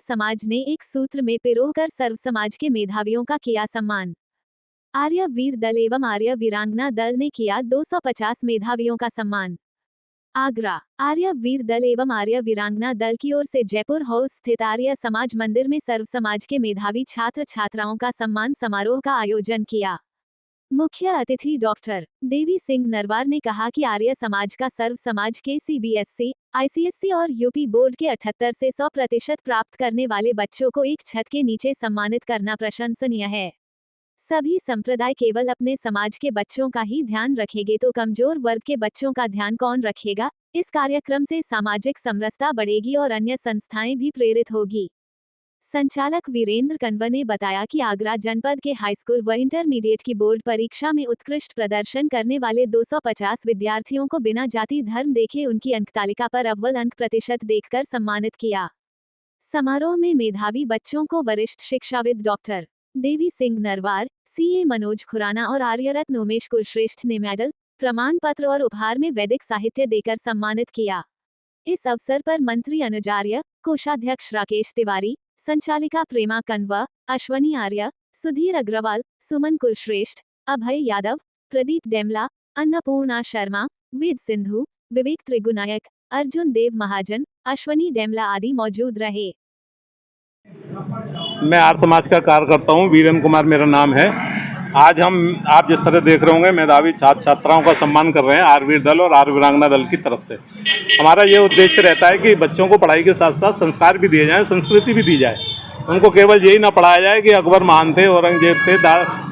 समाज ने एक सूत्र में पिरोकर सर्व समाज के मेधावियों का किया सम्मान। आर्य वीर दल एवं आर्य वीरांगना दल ने किया 250 मेधावियों का सम्मान। आगरा। आर्य वीर दल एवं आर्य वीरांगना दल की ओर से जयपुर हाउस स्थित आर्य समाज मंदिर में सर्व समाज के मेधावी छात्र छात्राओं का सम्मान समारोह का आयोजन किया। मुख्य अतिथि डॉक्टर देवी सिंह नरवार ने कहा कि आर्य समाज का सर्व समाज के सीबीएसई, आईसीएसई और यूपी बोर्ड के 78 से 100% प्राप्त करने वाले बच्चों को एक छत के नीचे सम्मानित करना प्रशंसनीय है। सभी संप्रदाय केवल अपने समाज के बच्चों का ही ध्यान रखेंगे तो कमजोर वर्ग के बच्चों का ध्यान कौन रखेगा। इस कार्यक्रम से सामाजिक समरसता बढ़ेगी और अन्य संस्थाएं भी प्रेरित होगी। संचालक वीरेंद्र कन्वर ने बताया कि आगरा जनपद के हाईस्कूल व इंटरमीडिएट की बोर्ड परीक्षा में उत्कृष्ट प्रदर्शन करने वाले 250 विद्यार्थियों को बिना जाति धर्म देखे उनकी अंकतालिका पर अव्वल अंक प्रतिशत देखकर सम्मानित किया। समारोह में मेधावी बच्चों को वरिष्ठ शिक्षाविद डॉक्टर देवी सिंह नरवार, सीए मनोज खुराना और आर्यरत्न उमेश कुलश्रेष्ठ ने मेडल, प्रमाण पत्र और उपहार में वैदिक साहित्य देकर सम्मानित किया। इस अवसर पर मंत्री अनुज आर्य, कोषाध्यक्ष राकेश तिवारी, संचालिका प्रेमा कन्वा, अश्वनी आर्य, सुधीर अग्रवाल, सुमन कुलश्रेष्ठ, अभय यादव, प्रदीप डेमला, अन्नपूर्णा शर्मा, वेद सिंधु, विवेक त्रिगुनायक, अर्जुन देव महाजन, अश्वनी डेमला आदि मौजूद रहे। मैं आर्य समाज का कार्यकर्ता हूँ, वीरेंद्र कुमार मेरा नाम है। आज आप जिस तरह देख रहे होंगे मेधावी छात्र छात्राओं का सम्मान कर रहे हैं आर्यवीर दल और आर्य वीरांगना दल की तरफ से। हमारा ये उद्देश्य रहता है कि बच्चों को पढ़ाई के साथ साथ संस्कार भी दिए जाएं, संस्कृति भी दी जाए। उनको केवल यही ना पढ़ाया जाए कि अकबर महान थे, औरंगजेब थे,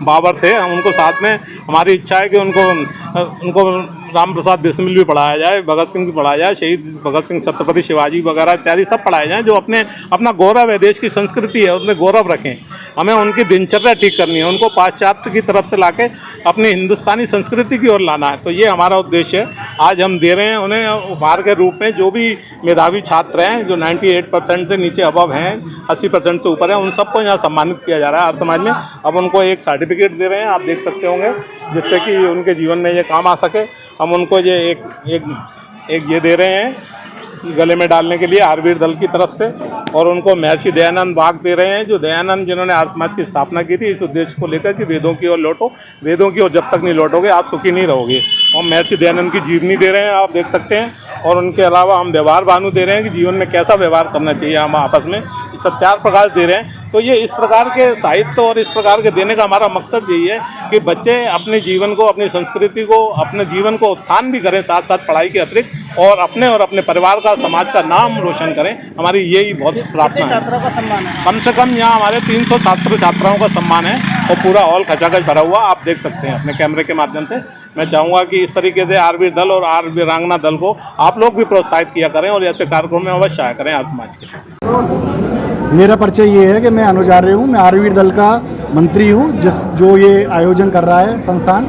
बाबर थे। हम उनको साथ में हमारी इच्छा है कि उनको राम प्रसाद बिस्मिल भी पढ़ाया जाए, भगत सिंह भी पढ़ाया जाए, शहीद भगत सिंह, छत्रपति शिवाजी वगैरह इत्यादि सब पढ़ाए जाएं, जो अपना गौरव है, देश की संस्कृति है, उसमें गौरव रखें। हमें उनकी दिनचर्या ठीक करनी है, उनको पाश्चात्य की तरफ से लाके अपनी हिंदुस्तानी संस्कृति की ओर लाना है। तो ये हमारा उद्देश्य है। आज हम दे रहे हैं उन्हें उपहार के रूप में। जो भी मेधावी छात्र हैं, जो 98% से नीचे अबव हैं, 80% से ऊपर हैं, उन सबको यहाँ सम्मानित किया जा रहा है आर्य समाज में। अब उनको एक सर्टिफिकेट दे रहे हैं, आप देख सकते होंगे, जिससे कि उनके जीवन में ये काम आ सके। हम उनको ये एक ये दे रहे हैं गले में डालने के लिए आर्यवीर दल की तरफ से, और उनको महर्षि दयानंद बाग दे रहे हैं, जो दयानंद जिन्होंने आर्य समाज की स्थापना की थी इस उद्देश्य को लेकर कि वेदों की ओर लौटो, वेदों की ओर जब तक नहीं लौटोगे आप सुखी नहीं रहोगे। और महर्षि दयानंद की जीवनी दे रहे हैं, आप देख सकते हैं। और उनके अलावा हम व्यवहार भानु दे रहे हैं कि जीवन में कैसा व्यवहार करना चाहिए हम आपस में, सत्यार प्रकाश दे रहे हैं। तो ये इस प्रकार के साहित्य और इस प्रकार के देने का हमारा मकसद यही है कि बच्चे अपने जीवन को, अपनी संस्कृति को, अपने जीवन को उत्थान भी करें, साथ साथ पढ़ाई के अतिरिक्त, और अपने परिवार का, समाज का नाम रोशन करें। हमारी यही बहुत प्रार्थना है। छात्रों का सम्मान है? कम से कम यहाँ हमारे 300 छात्र छात्राओं का सम्मान है और पूरा हॉल खचाखच भरा हुआ आप देख सकते हैं अपने कैमरे के माध्यम से। मैं चाहूँगा कि इस तरीके से आर्यवीर दल और आर्य वीरांगना दल को आप लोग भी प्रोत्साहित किया करें और ऐसे कार्यक्रम में अवश्य आया करें आर्य समाज के। मेरा परिचय ये है कि मैं अनुज आर्य हूँ, मैं आर्यवीर दल का मंत्री हूँ, जो ये आयोजन कर रहा है संस्थान।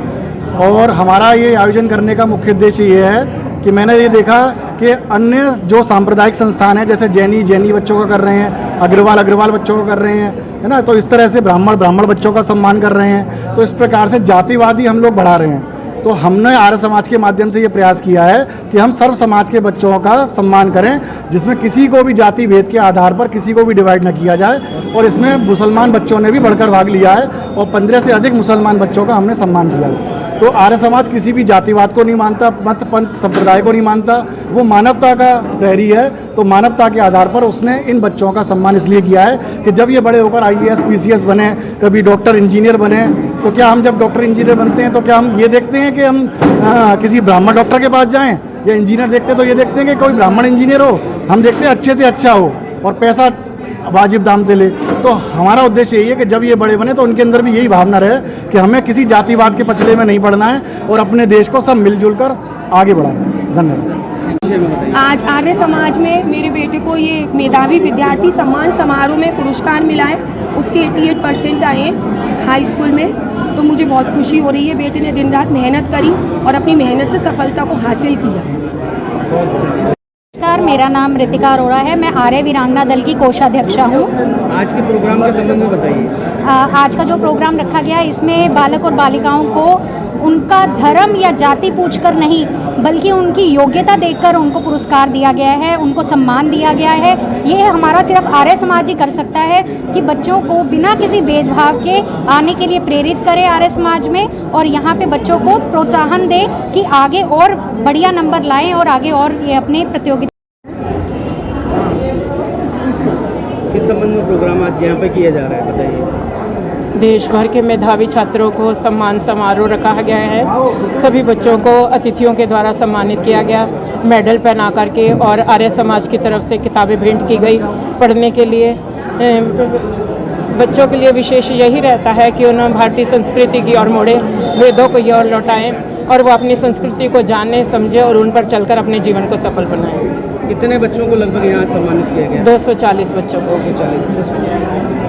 और हमारा ये आयोजन करने का मुख्य उद्देश्य ये है कि मैंने ये देखा कि अन्य जो सांप्रदायिक संस्थान है, जैसे जैनी बच्चों का कर रहे हैं, अग्रवाल बच्चों को कर रहे हैं, है ना, तो इस तरह से ब्राह्मण बच्चों का सम्मान कर रहे हैं। तो इस प्रकार से जातिवादी हम लोग बढ़ा रहे हैं। तो हमने आर्य समाज के माध्यम से ये प्रयास किया है कि हम सर्व समाज के बच्चों का सम्मान करें, जिसमें किसी को भी जाति भेद के आधार पर किसी को भी डिवाइड न किया जाए। और इसमें मुसलमान बच्चों ने भी बढ़कर भाग लिया है और 15 से अधिक मुसलमान बच्चों का हमने सम्मान किया है। तो आर्य समाज किसी भी जातिवाद को नहीं मानता, मत पंथ संप्रदाय को नहीं मानता, वो मानवता का प्रहरी है। तो मानवता के आधार पर उसने इन बच्चों का सम्मान इसलिए किया है कि जब ये बड़े होकर IAS PCS बने, कभी डॉक्टर इंजीनियर बने, तो क्या हम जब डॉक्टर इंजीनियर बनते हैं तो क्या हम ये देखते हैं कि हम किसी ब्राह्मण डॉक्टर के पास जाएं, या इंजीनियर देखते हैं तो ये देखते हैं कि कोई ब्राह्मण इंजीनियर हो? हम देखते हैं अच्छे से अच्छा हो और पैसा वाजिब दाम से ले। तो हमारा उद्देश्य यही है कि जब ये बड़े बने तो उनके अंदर भी यही भावना रहे कि हमें किसी जातिवाद के पचड़े में नहीं पड़ना है और अपने देश को सब मिलजुल कर आगे बढ़ाना है। धन्यवाद। आज आर्य समाज में मेरे बेटे को ये मेधावी विद्यार्थी सम्मान समारोह में पुरस्कार मिला है। उसके 88% आए हैं हाई स्कूल में, तो मुझे बहुत खुशी हो रही है। बेटे ने दिन रात मेहनत करी और अपनी मेहनत से सफलता को हासिल किया। नमस्कार, मेरा नाम रितिका अरोड़ा है। मैं आर्य वीरांगना दल की कोषाध्यक्षा हूँ। आज के प्रोग्राम के संबंध में बताइए। आज का जो प्रोग्राम रखा गया, इसमें बालक और बालिकाओं को उनका धर्म या जाति पूछकर नहीं, बल्कि उनकी योग्यता देखकर उनको पुरस्कार दिया गया है, उनको सम्मान दिया गया है। ये हमारा सिर्फ आर्य समाज ही कर सकता है कि बच्चों को बिना किसी भेदभाव के आने के लिए प्रेरित करे आर्य समाज में, और यहाँ पे बच्चों को प्रोत्साहन दे कि आगे और बढ़िया नंबर लाएं और आगे और ये अपने प्रतियोगिता। किस संबंध में प्रोग्राम आज यहाँ पे किया जा रहा है, बताइए। देश भर के मेधावी छात्रों को सम्मान समारोह रखा गया है। सभी बच्चों को अतिथियों के द्वारा सम्मानित किया गया, मेडल पहना करके, और आर्य समाज की तरफ से किताबें भेंट की गई पढ़ने के लिए। बच्चों के लिए विशेष यही रहता है कि उन्हें भारतीय संस्कृति की ओर मोड़े, वेदों को ये ओर लौटाएं, और वो अपनी संस्कृति को जाने समझे और उन पर चलकर अपने जीवन को सफल बनाएं। कितने बच्चों को लगभग यहाँ सम्मानित किया गया? 240 बच्चों को। 240